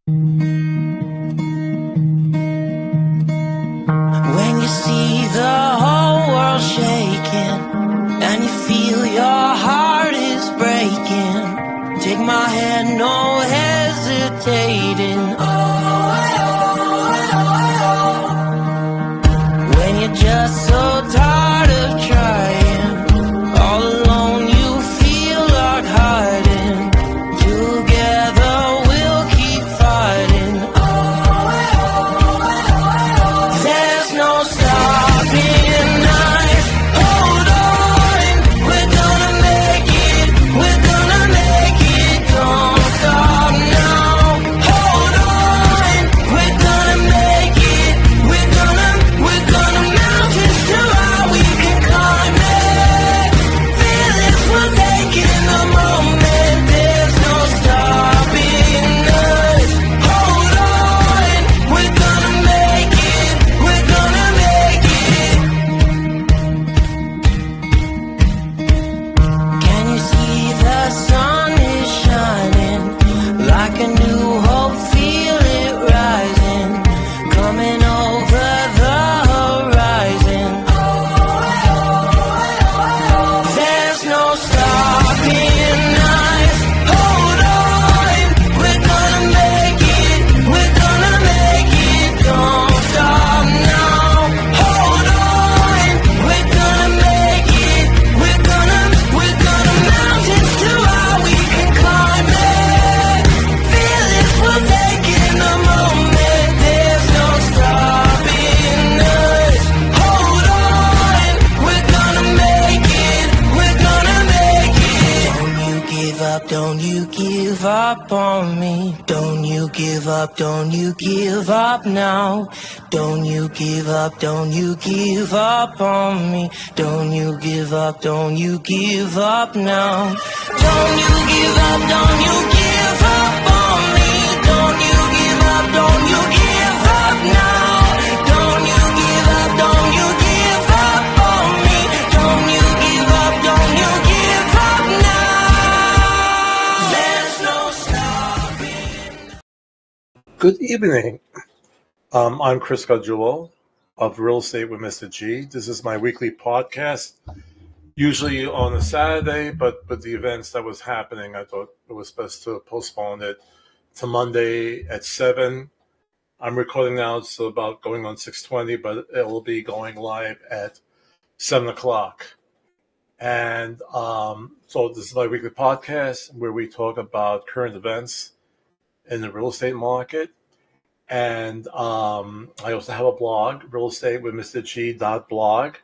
When you see the whole world shaking and you feel your heart is breaking, take my hand, no hesitating. When you're just so tired of trying, all alone you feel like hiding. Together we'll keep fighting. There's no stopping us. Hold on, we're gonna make it. We're gonna make it. Don't stop now. Hold on, we're gonna make it. We're gonna mountains to how we can climb it. Feelings we're taking the moment. There's no stopping us. Hold on, we're gonna make it. We're gonna make it. Can you see the sun is shining like a new hope? Feel it rising, coming over the horizon. There's no stopping us. Hold on, we're gonna make it. We're gonna make it. Don't stop now. Hold on, we're gonna make it. We're gonna mountains to how we can climb it. Feelings we're taking the moment. There's no stopping us. Hold on, we're gonna make it. We're gonna make it. Don't you give up, don't you give up on me. Don't you give up, don't you give up now. Don't you give up, don't you give up on me. Don't you give up, don't you give up now. Don't you give up, don't you give up on me. Don't you give up, don't you give up now. Don't you give up, don't you give up on me. Don't you give up, don't you give up now. There's no stopping. Good evening. I'm Chris Garguilo of Real Estate with Mr. G. This is my weekly podcast, usually on a Saturday, but with the events that was happening, I thought it was best to postpone it to Monday at 7. I'm recording now, it's about going on 6:20, but it will be going live at 7 o'clock. And so this is my weekly podcast where we talk about current events in the real estate market. And I also have a blog, Real Estate with Mr. G.blog,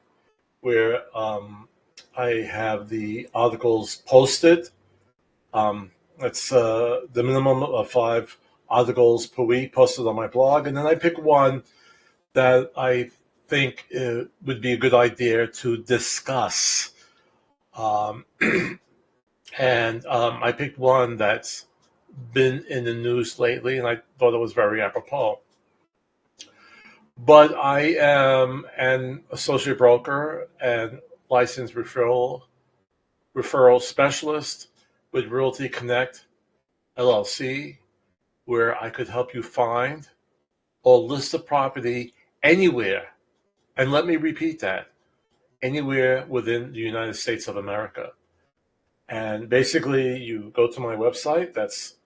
where I have the articles posted. It's the minimum of 5 articles per week posted on my blog. And then I pick one that I think would be a good idea to discuss. And I picked one that's been in the news lately, and I thought it was very apropos. But I am an associate broker and licensed referral specialist with Realty Connect LLC, where I could help you find or list a property anywhere. And let me repeat that, anywhere within the United States of America. And basically, you go to my website.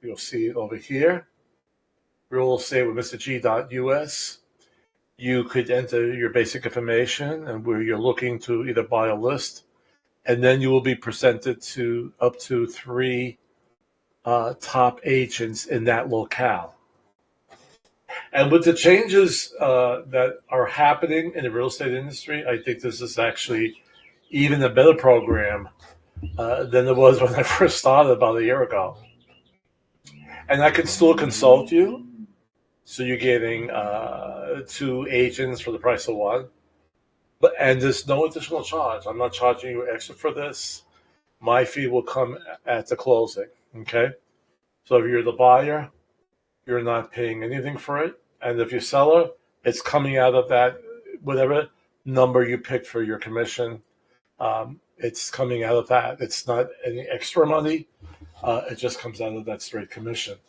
You'll see it over here, Real Estate with Mr. G.US. You could enter your basic information and where you're looking to either buy a list, and then you will be presented to up to 3 top agents in that locale. And with the changes that are happening in the real estate industry, I think this is actually even a better program than it was when I first started about a year ago. And I can still consult you. So you're getting 2 agents for the price of 1. And there's no additional charge. I'm not charging you extra for this. My fee will come at the closing. Okay? So if you're the buyer, you're not paying anything for it. And if you're seller, it's coming out of that, whatever number you pick for your commission. It's coming out of that. It's not any extra money. It just comes out of that straight commission.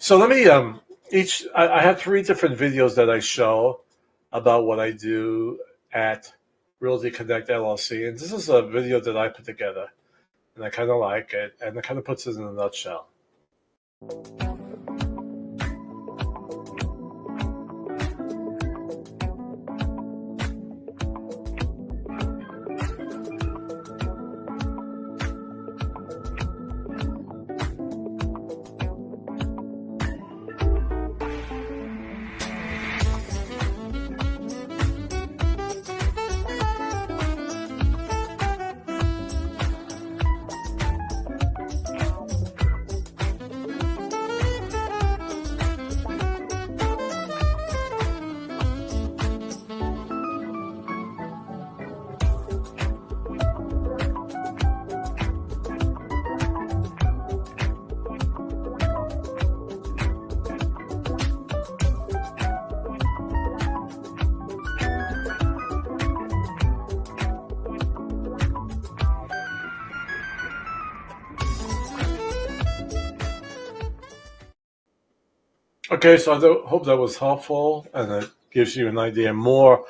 So let me I have 3 different videos that I show about what I do at Realty Connect LLC, and this is a video that I put together, and I kind of like it, and it kind of puts it in a nutshell. Okay, so I hope that was helpful, and it gives you an idea more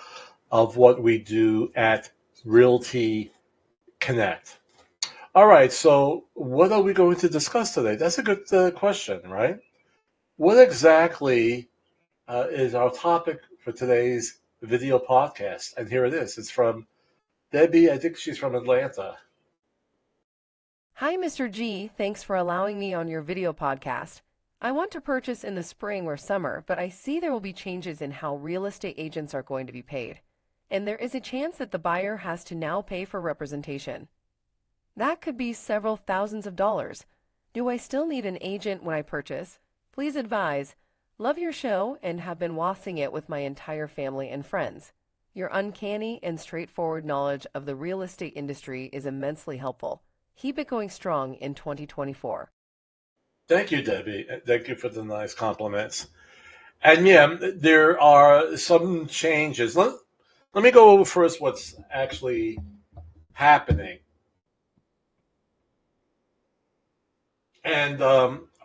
of what we do at Realty Connect. All right, so what are we going to discuss today? That's a good question, right? What exactly is our topic for today's video podcast? And here it is. It's from Debbie. I think she's from Atlanta. Hi, Mr. G. Thanks for allowing me on your video podcast. I want to purchase in the spring or summer, but I see there will be changes in how real estate agents are going to be paid. And there is a chance that the buyer has to now pay for representation. That could be several thousands of dollars. Do I still need an agent when I purchase? Please advise. Love your show and have been watching it with my entire family and friends. Your uncanny and straightforward knowledge of the real estate industry is immensely helpful. Keep it going strong in 2024. Thank you, Debbie. Thank you for the nice compliments. And yeah, there are some changes. Let me go over first what's actually happening. And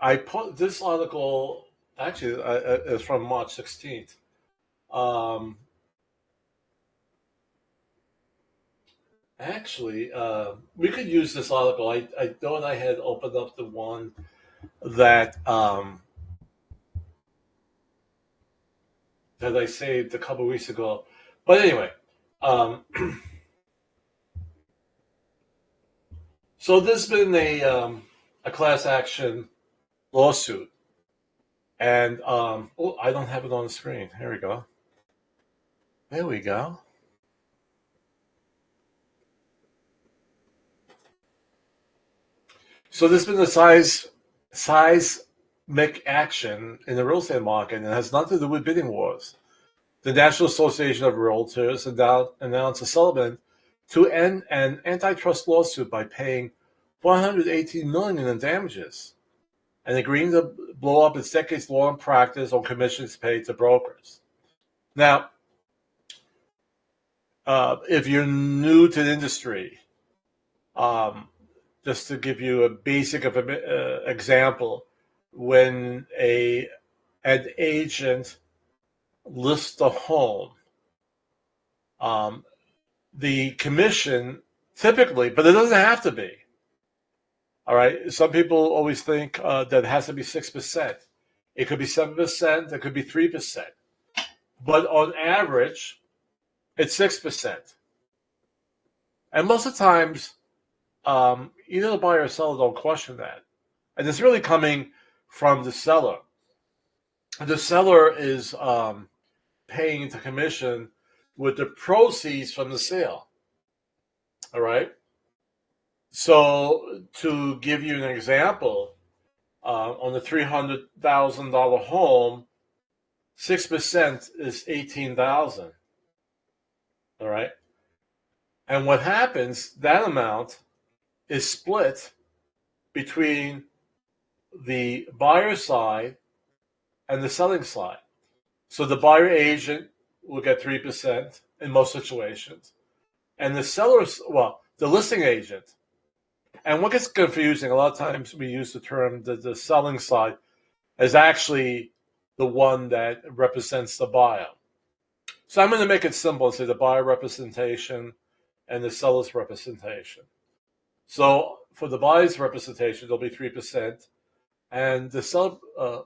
I put this article, actually, is from March 16th. We could use this article. I thought I had opened up the one that that I saved a couple weeks ago. But anyway, so there's been a class action lawsuit, and I don't have it on the screen. Here we go. There we go. So there's been a seismic action in the real estate market, and it has nothing to do with bidding wars. The National Association of Realtors announced a settlement to end an antitrust lawsuit by paying $118 million in damages and agreeing to blow up its decades-long practice on commissions paid to brokers. Now, if you're new to the industry, just to give you a basic example, when an agent lists a home, the commission typically, but it doesn't have to be. All right. Some people always think that it has to be 6%. It could be 7%. It could be 3%. But on average, it's 6%. And most of the times, either the buyer or seller don't question that. And it's really coming from the seller. The seller is paying the commission with the proceeds from the sale. All right. So to give you an example, on the $300,000 home, 6% is $18,000. All right. And what happens, that amount is split between the buyer side and the selling side. So the buyer agent will get 3% in most situations. And the sellers, the listing agent. And what gets confusing, a lot of times we use the term the selling side. is actually the one that represents the buyer. So I'm going to make it simple and say the buyer representation and the seller's representation. So for the buyer's representation, it'll be 3%, and the seller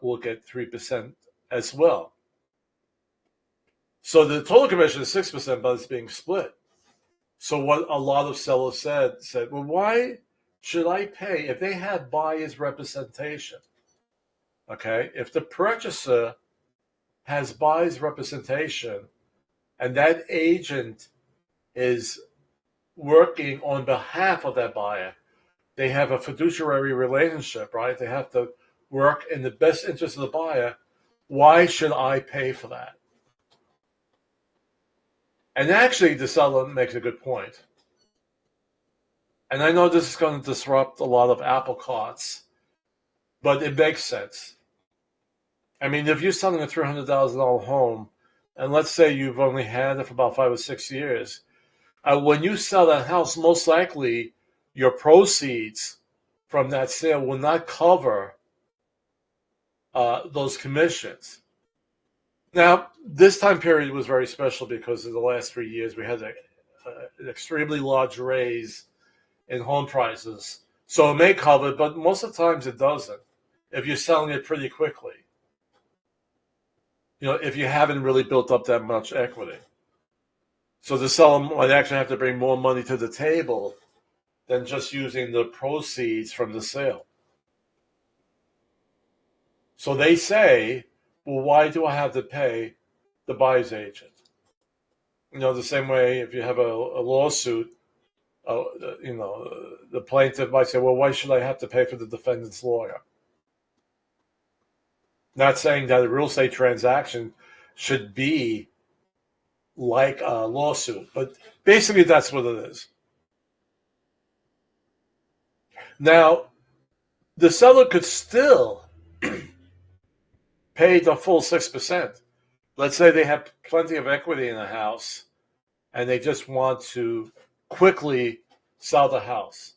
will get 3% as well. So the total commission is 6%, but it's being split. So what a lot of sellers said, well, why should I pay if they have buyer's representation? Okay, if the purchaser has buyer's representation and that agent is working on behalf of that buyer, they have a fiduciary relationship, right? They have to work in the best interest of the buyer. Why should I pay for that? And actually, the seller makes a good point. And I know this is going to disrupt a lot of apple carts, but it makes sense. I mean, if you're selling a $300,000 home, and let's say you've only had it for about 5 or 6 years, when you sell that house, most likely your proceeds from that sale will not cover those commissions. Now, this time period was very special because in the last 3 years we had an extremely large raise in home prices. So it may cover it, but most of the times it doesn't if you're selling it pretty quickly. If you haven't really built up that much equity. So the seller might actually have to bring more money to the table than just using the proceeds from the sale. So they say, well, why do I have to pay the buyer's agent? The same way if you have a lawsuit, the plaintiff might say, well, why should I have to pay for the defendant's lawyer? Not saying that a real estate transaction should be like a lawsuit, but basically that's what it is. Now, the seller could still pay the full 6%. Let's say they have plenty of equity in the house and they just want to quickly sell the house.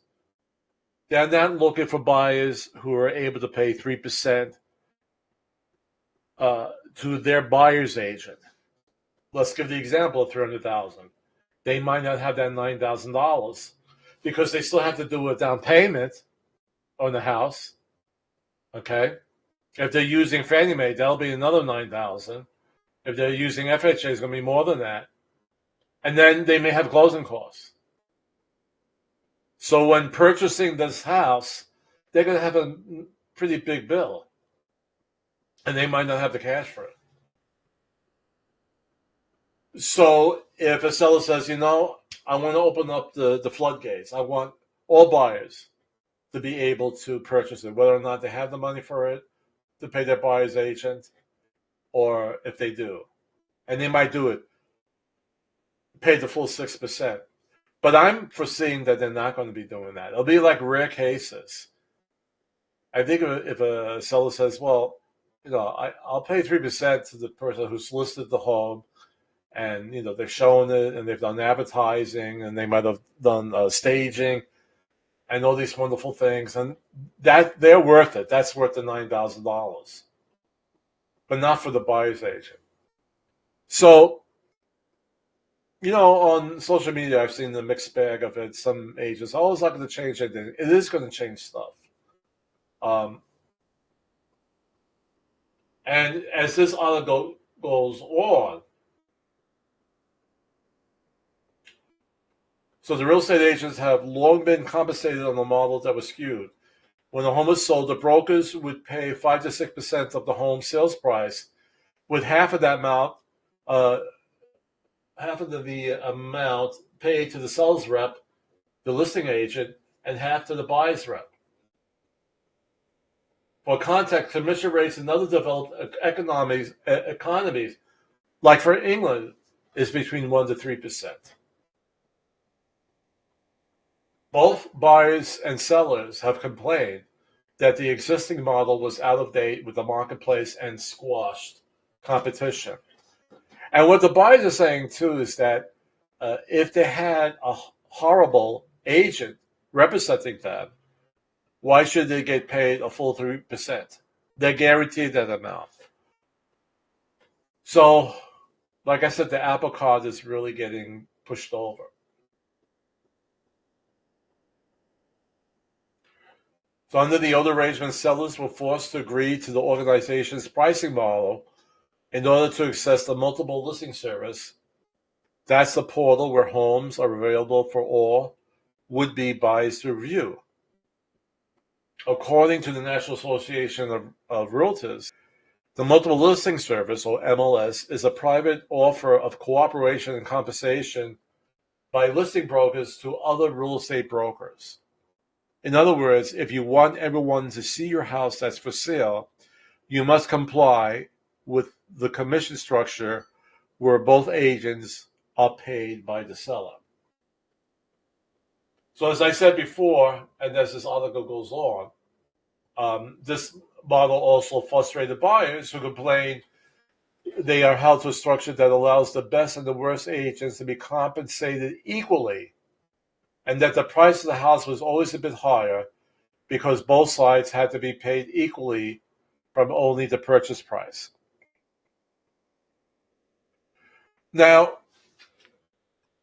They're not looking for buyers who are able to pay 3% to their buyer's agent. Let's give the example of $300,000. They might not have that $9,000 because they still have to do a down payment on the house. Okay, if they're using Fannie Mae, that'll be another $9,000. If they're using FHA, it's going to be more than that. And then they may have closing costs. So when purchasing this house, they're going to have a pretty big bill. And they might not have the cash for it. So if a seller says, I want to open up the floodgates. I want all buyers to be able to purchase it, whether or not they have the money for it, to pay their buyer's agent, or if they do. And they might do it, pay the full 6%. But I'm foreseeing that they're not going to be doing that. It'll be like rare cases. I think if a seller says, well, I'll pay 3% to the person who's listed the home, and they've shown it, and they've done advertising, and they might have done staging, and all these wonderful things, and that they're worth it. That's worth the $9,000, but not for the buyer's agent. So, on social media, I've seen the mixed bag of it. Some agents, it's not going to change anything. It is going to change stuff. And as this article goes on, so the real estate agents have long been compensated on the model that was skewed. When the home was sold, the brokers would pay 5 to 6% of the home sales price, with half of that amount, half of the amount paid to the sales rep, the listing agent, and half to the buyer's rep. For context, commission rates in other developed economies, like for England, is between 1 to 3%. Both buyers and sellers have complained that the existing model was out of date with the marketplace and squashed competition. And what the buyers are saying, too, is that if they had a horrible agent representing them, why should they get paid a full 3%? They're guaranteed that amount. So, like I said, the Apple Card is really getting pushed over. So under the old arrangement, sellers were forced to agree to the organization's pricing model in order to access the multiple listing service. That's the portal where homes are available for all would-be buyers to review. According to the National Association of Realtors, the multiple listing service, or MLS, is a private offer of cooperation and compensation by listing brokers to other real estate brokers. In other words, if you want everyone to see your house that's for sale, you must comply with the commission structure where both agents are paid by the seller. So as I said before, and as this article goes on, this model also frustrated buyers who complain they are held to a structure that allows the best and the worst agents to be compensated equally, and that the price of the house was always a bit higher because both sides had to be paid equally from only the purchase price. Now,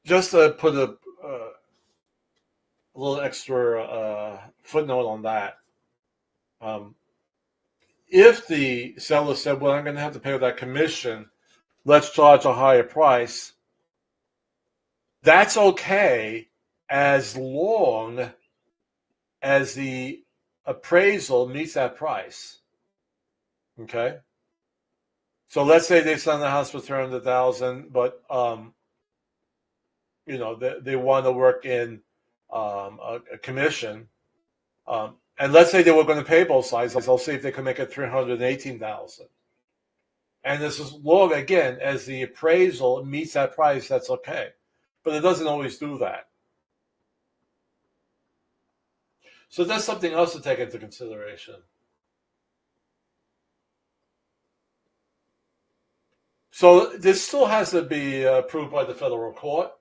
just to put a little extra footnote on that, if the seller said, well, I'm going to have to pay that commission, let's charge a higher price, that's okay as long as the appraisal meets that price. Okay? So let's say they sell the house for $300,000, but they want to work in a commission, and let's say they were going to pay both sides. I'll see if they can make it $318,000. And this is long again as the appraisal meets that price. That's okay, but it doesn't always do that. So that's something else to take into consideration. So this still has to be approved by the federal court.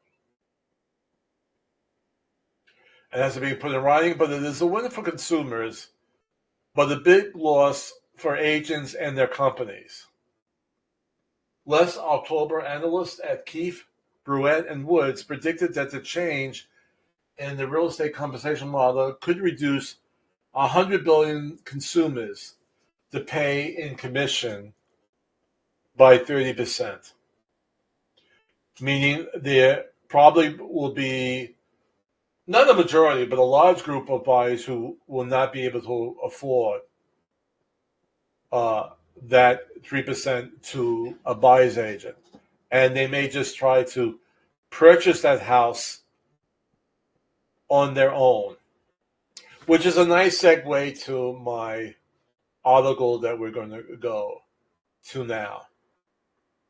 It has to be put in writing, but it is a win for consumers, but a big loss for agents and their companies. Last October, analysts at Keefe, Bruyette, and Woods predicted that the change in the real estate compensation model could reduce 100 billion consumers to pay in commission by 30%, meaning there probably will be not a majority, but a large group of buyers who will not be able to afford that 3% to a buyer's agent. And they may just try to purchase that house on their own, which is a nice segue to my article that we're going to go to now.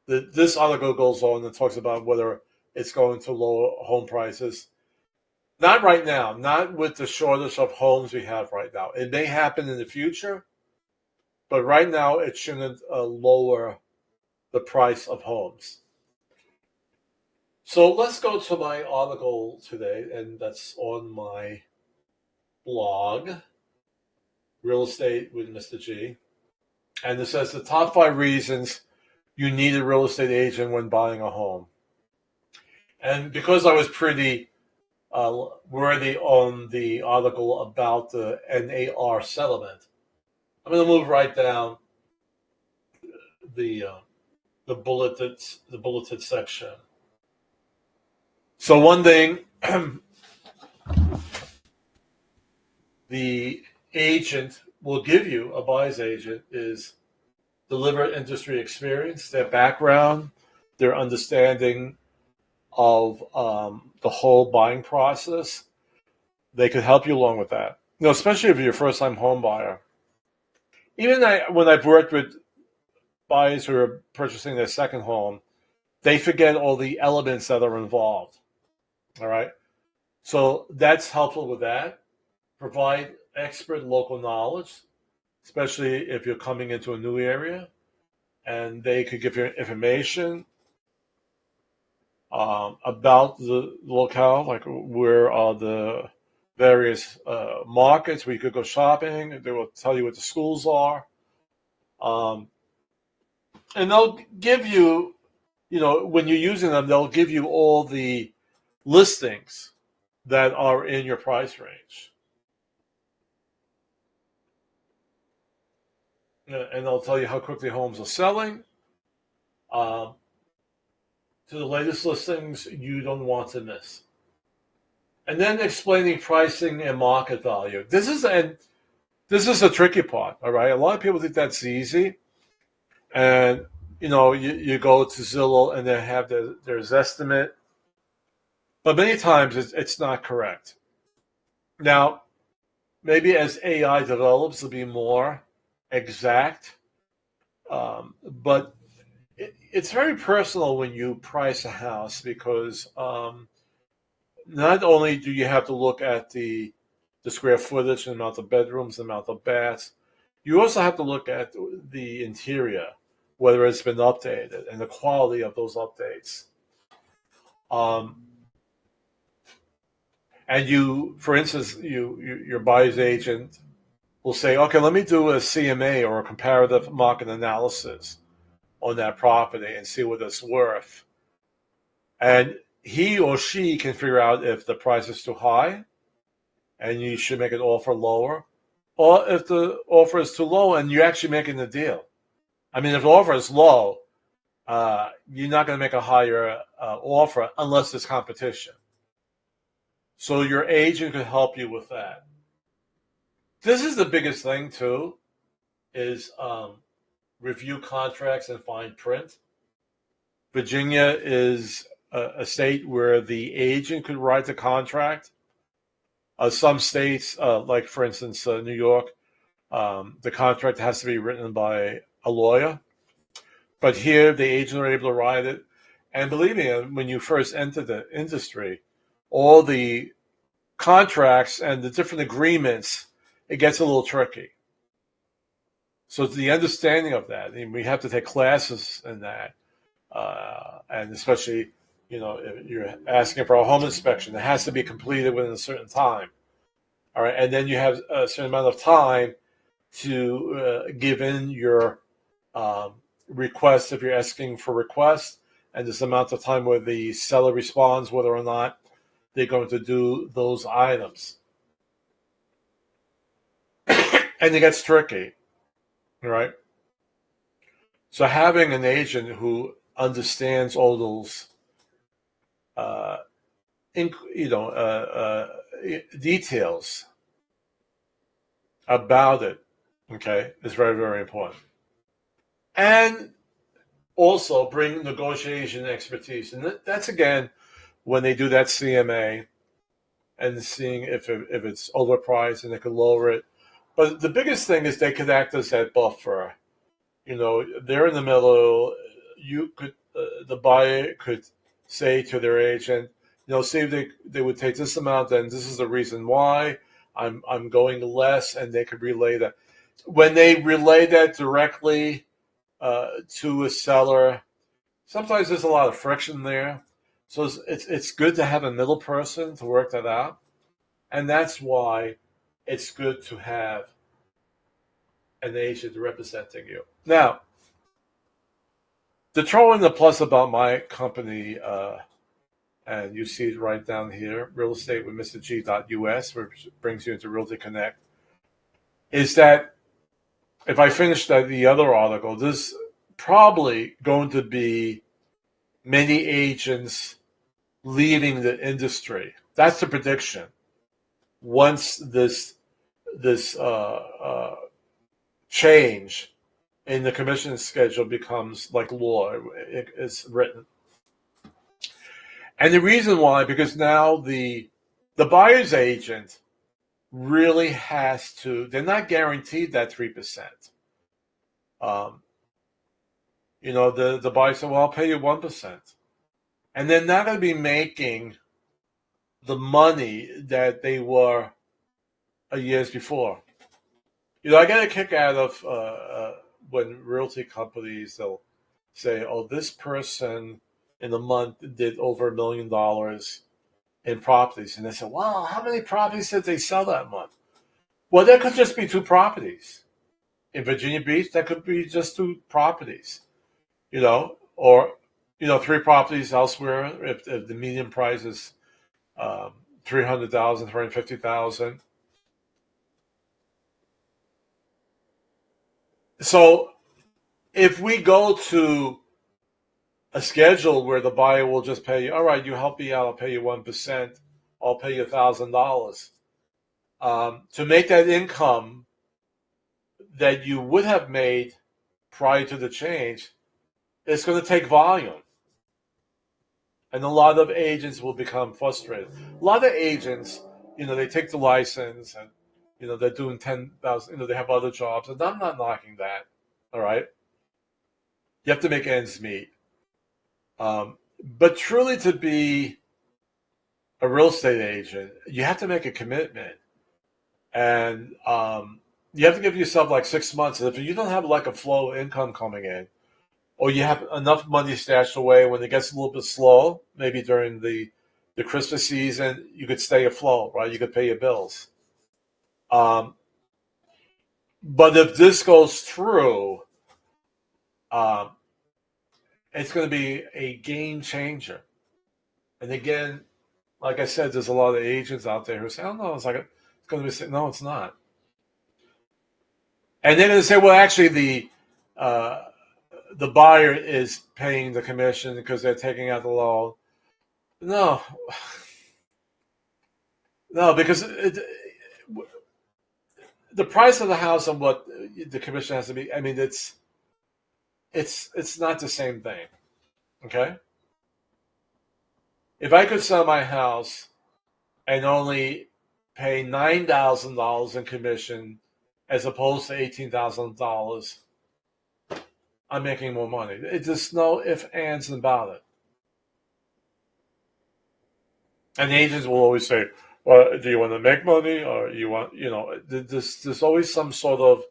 This article goes on and talks about whether it's going to lower home prices. Not right now, not with the shortage of homes we have right now. It may happen in the future, but right now it shouldn't lower the price of homes. So let's go to my article today, and that's on my blog, Real Estate with Mr. G. And it says the top 5 reasons you need a real estate agent when buying a home. And because I was pretty worthy on the article about the NAR settlement, I'm going to move right down the bulleted section. So one thing, the agent will give you, a buyer's agent, is delivered industry experience, their background, their understanding of the whole buying process. They could help you along with that. Especially if you're a first-time home buyer. Even when I've worked with buyers who are purchasing their second home, they forget all the elements that are involved. All right? So that's helpful with that. Provide expert local knowledge, especially if you're coming into a new area, and they could give you information about the locale, like where are the various markets where you could go shopping. They will tell you what the schools are. Um, and they'll give you, when you're using them, they'll give you all the listings that are in your price range. And they'll tell you how quickly homes are selling. To the latest listings you don't want to miss. And then explaining pricing and market value. This is a tricky part, all right? A lot of people think that's easy. And, you go to Zillow and they have their estimate. But many times it's not correct. Now, maybe as AI develops, it'll be more exact. But it's very personal when you price a house because not only do you have to look at the square footage, the amount of bedrooms, the amount of baths, you also have to look at the interior, whether it's been updated, and the quality of those updates. And for instance, your buyer's agent will say, okay, let me do a CMA or a comparative market analysis on that property and see what it's worth. And he or she can figure out if the price is too high and you should make an offer lower, or if the offer is too low and you're actually making the deal. I mean, if the offer is low, you're not going to make a higher offer unless there's competition. So your agent could help you with that. This is the biggest thing too, is review contracts and fine print. Virginia is a state where the agent could write the contract. Some states, like for instance, New York, the contract has to be written by a lawyer. But here, the agent are able to write it. And believe me, when you first enter the industry, all the contracts and the different agreements, it gets a little tricky. So the understanding of that, we have to take classes in that. And especially, if you're asking for a home inspection, it has to be completed within a certain time. All right, and then you have a certain amount of time to give in your request if you're asking for requests, and this amount of time where the seller responds whether or not they're going to do those items. And it gets tricky, right? So having an agent who understands all those details about it, okay, is very, very important. And also bring negotiation expertise. And that's, again, when they do that CMA and seeing if it's overpriced and they could lower it. But the biggest thing is they could act as that buffer. They're in the middle. The buyer could say to their agent, see if they would take this amount, and this is the reason why I'm going less, and they could relay that. When they relay that directly to a seller, sometimes there's a lot of friction there. So it's good to have a middle person to work that out. And that's why it's good to have an agent representing you. Now, to throw in the plus about my company, and you see it right down here, Real Estate with Mr. G.US, which brings you into Realty Connect, is that if I finish the other article, there's probably going to be many agents leaving the industry. That's the prediction. Once this change in the commission schedule becomes like law, it's written. And the reason why, because now the buyer's agent really has to, they're not guaranteed that 3%. The buyer said, well, I'll pay you 1%. And they're not going to be making the money that they were years before. I get a kick out of when realty companies, they'll say, oh, this person in a month did over $1 million in properties. And they say, wow, how many properties did they sell that month? Well, there could just be 2 properties. in Virginia Beach, that could be just 2 properties, or 3 properties elsewhere if the median price is 300,000, 350,000. So if we go to a schedule where the buyer will just pay you, all right, you help me out, I'll pay you 1%, I'll pay you $1,000. To make that income that you would have made prior to the change, it's going to take volume. And a lot of agents will become frustrated. A lot of agents, they take the license and, they're doing 10,000, they have other jobs. And I'm not knocking that. All right. You have to make ends meet. But truly to be a real estate agent, you have to make a commitment. And you have to give yourself like 6 months. And if you don't have like a flow of income coming in, or you have enough money stashed away when it gets a little bit slow, maybe during the Christmas season, you could stay afloat, right? You could pay your bills. But if this goes through, it's going to be a game changer. And again, like I said, there's a lot of agents out there who say, "Oh no, it's going to be." No, it's not. And they're going to say, "Well, actually, the buyer is paying the commission because they're taking out the loan." No, no, because the price of the house and what the commission has to be. I mean, it's not the same thing. Okay, if I could sell my house and only pay $9,000 in commission as opposed to $18,000, I'm making more money. It's just no ifs, ands, and about it. And the agents will always say, "Well, do you want to make money, or you want, there's always some sort of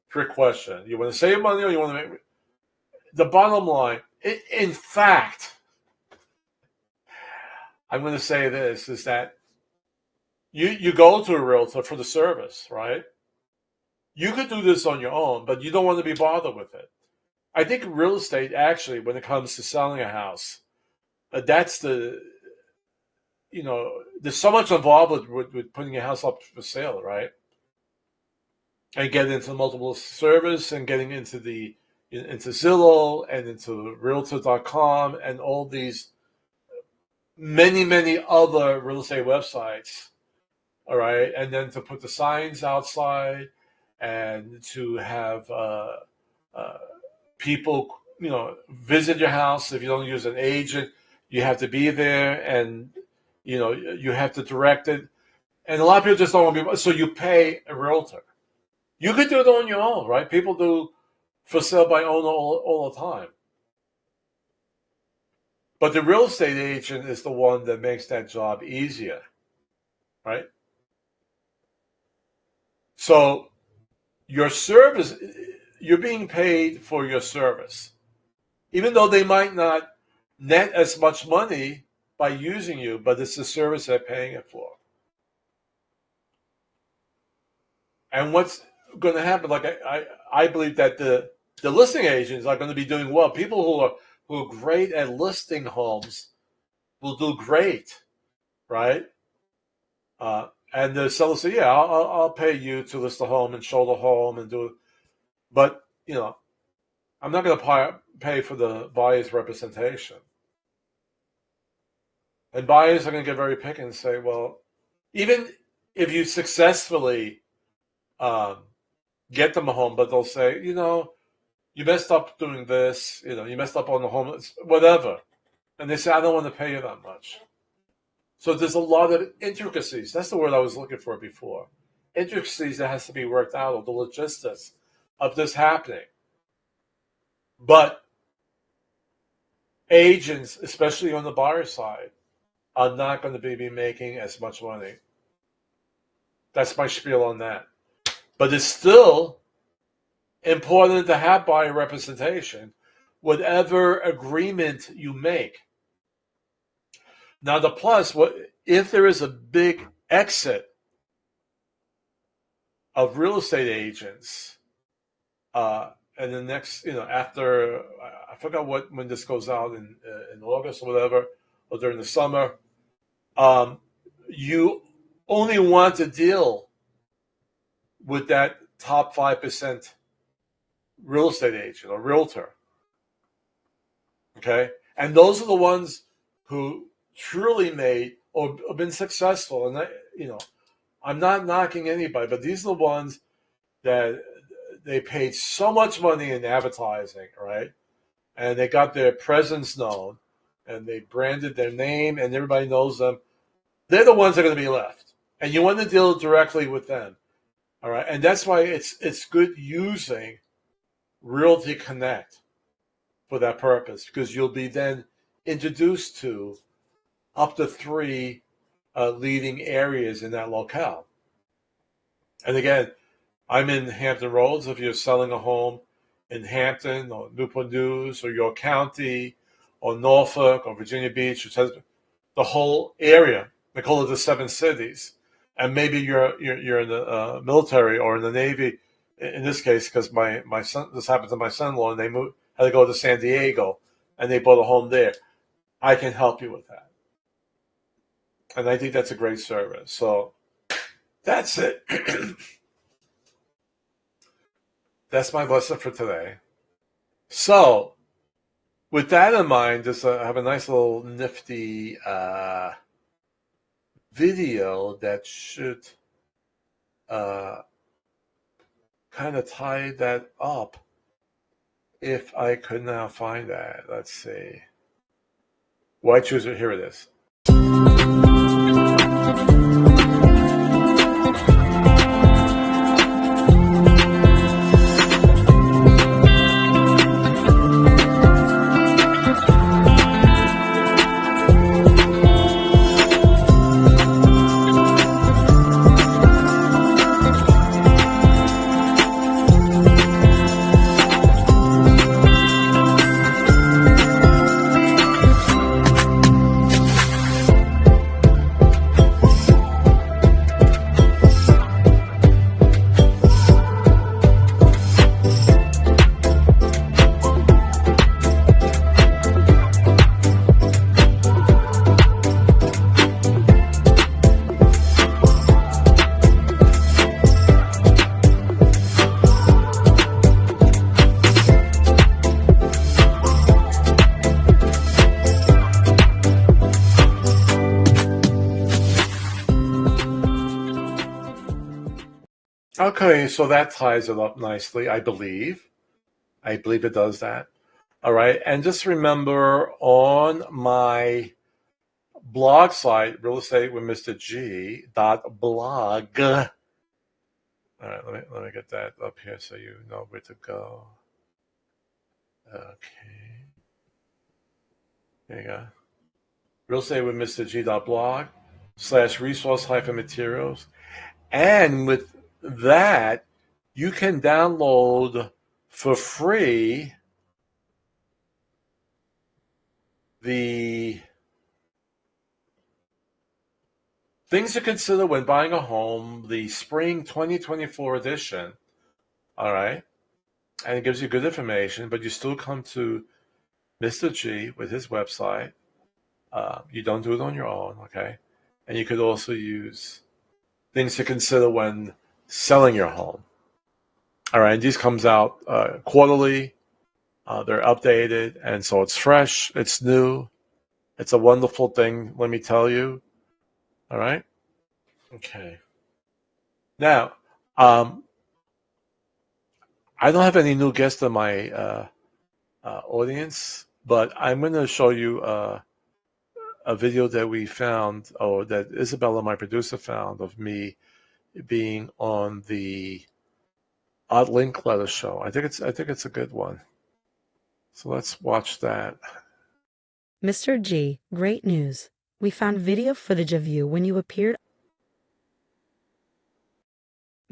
trick question. You want to save money, or you want to make?" The bottom line, in fact, I'm going to say this, is that you go to a realtor for the service, right? You could do this on your own, but you don't want to be bothered with it. I think real estate, actually, when it comes to selling a house, that's there's so much involved with putting a house up for sale, right? And getting into multiple service and getting into Zillow and into realtor.com and all these many, many other real estate websites. All right. And then to put the signs outside and to have people, visit your house. If you don't use an agent, you have to be there and, you have to direct it. And a lot of people just don't want to be, so you pay a realtor. You could do it on your own, right? People do for sale by owner all the time. But the real estate agent is the one that makes that job easier, right? So your service, you're being paid for your service. Even though they might not net as much money by using you, but it's the service they're paying it for. And what's going to happen, like I believe that the listing agents are going to be doing well. People who are great at listing homes will do great, right? And the seller say, "Yeah, I'll pay you to list the home and show the home and do it." But I'm not going to pay for the buyer's representation. And buyers are going to get very picky and say, "Well, even if you successfully get them a home, but they'll say, you messed up doing this, you messed up on the home, whatever." And they say, "I don't want to pay you that much." So there's a lot of intricacies. That's the word I was looking for before. Intricacies that has to be worked out, of the logistics of this happening. But agents, especially on the buyer side, are not going to be making as much money. That's my spiel on that. But it's still important to have buyer representation, whatever agreement you make. Now, the plus, if there is a big exit of real estate agents, And the next, after I forgot when this goes out in August or whatever, or during the summer, you only want to deal with that top 5% real estate agent or realtor. Okay, and those are the ones who truly made or have been successful. And I'm not knocking anybody, but these are the ones that they paid so much money in advertising, right? And they got their presence known, and they branded their name, and everybody knows them. They're the ones that are going to be left, and you want to deal directly with them, all right? And that's why it's good using Realty Connect for that purpose, because you'll be then introduced to up to 3 leading areas in that locale. And again, I'm in Hampton Roads. If you're selling a home in Hampton or Newport News or York County or Norfolk or Virginia Beach, which has the whole area, they call it the 7 cities. And maybe you're in the military or in the Navy. In this case, because my son, this happened to my son-in-law, and they had to go to San Diego, and they bought a home there. I can help you with that, and I think that's a great service. So that's it. That's my lesson for today. So with that in mind, just I have a nice little nifty video that should kind of tie that up. If I could now find that, let's see. Why choose it? Here it is. Okay, so that ties it up nicely, I believe. I believe it does that. All right, and just remember on my blog site, Real Estate with Mr. G .blog. All right, let me get that up here so you know where to go. Okay, there you go. Real Estate with Mr. G .blog /resource-materials, and with that, you can download for free the things to consider when buying a home, the spring 2024 edition. All right. And it gives you good information, but you still come to Mr. G with his website. You don't do it on your own. Okay. And you could also use things to consider when selling your home. All right, and these comes out quarterly. They're updated, and so it's fresh, it's new, it's a wonderful thing, let me tell you. All right? Okay. Now, I don't have any new guests in my audience, but I'm going to show you a video that we found, or that Isabella, my producer, found of me being on the Art Linkletter show. I think it's a good one. So let's watch that. Mr. G, great news. We found video footage of you when you appeared.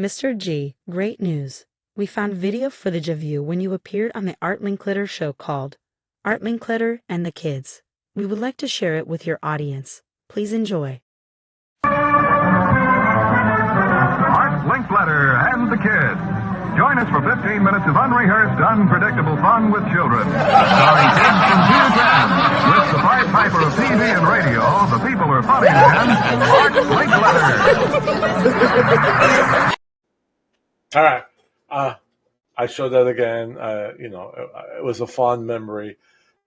Mr. G, great news. We found video footage of you when you appeared on the Art Linkletter show called Art Linkletter and the Kids. We would like to share it with your audience. Please enjoy. Art Linkletter and the Kids. Join us for 15 minutes of unrehearsed, unpredictable fun with children. Starring kids from 2 to 10. With the Pied Piper of TV and radio, the people are funny man, Art Linkletter. All right. I showed that again. It was a fond memory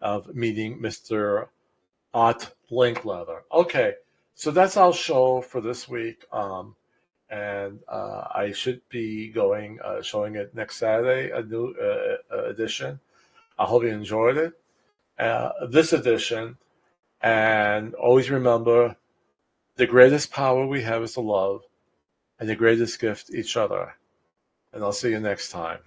of meeting Mr. Art Linkletter. Okay, so that's our show for this week. And I should be showing it next Saturday, a new edition. I hope you enjoyed it. This edition. And always remember, the greatest power we have is to love, and the greatest gift, each other. And I'll see you next time.